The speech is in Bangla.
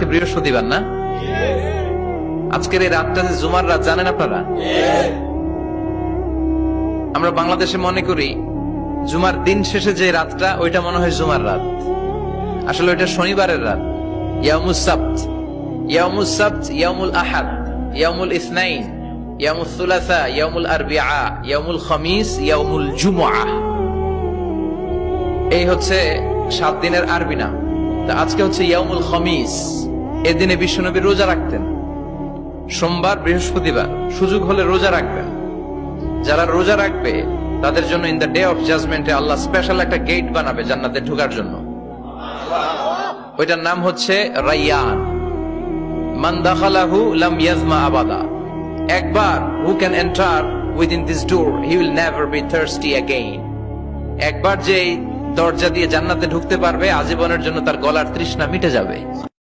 আজকে বৃহস্পতিবার না? আজকের এই রাতটা যে জুমার রাত জানেন আপনারা? আমরা বাংলাদেশে মনে করি জুমার দিন শেষে যে রাতটা ওইটা মনে হয় জুমার রাত, আসলে ওইটা শনিবারের রাত। ইয়াউমুস সাবত, ইয়াউমুস সাবত, ইয়াউমুল আহাদ, ইয়াউমুল ইসনাইন, ইয়াউমুল সুলাসা, ইয়াউমুল আরবিআ, ইয়াউমুল খামিস, ইয়াউমুল জুমআহ। এই হচ্ছে 7 দিনের আরবি নাম। তা আজকে হচ্ছে ইয়াউমুল খামিস। এদিনে বিশ্বনবী রোজা রাখতেন, সোমবার বৃহস্পতিবার সুযোগ হলে রোজা রাখবেন। যারা রোজা রাখবে তাদের জন্য ইন দ্য ডে অফ জাজমেন্টে আল্লাহ স্পেশাল একটা গেট বানাবে জান্নাতে ঢোকার জন্য। ওইটার নাম হচ্ছে রাইয়ান। মান দাখালাহু লাম ইয়াজমা আবাদা। একবার who can enter within this door he will never be thirsty again. একবার যে দরজা দিয়ে জান্নাতে ঢুকতে পারবে আজীবনের জন্য তার গলার তৃষ্ণা মিটে যাবে।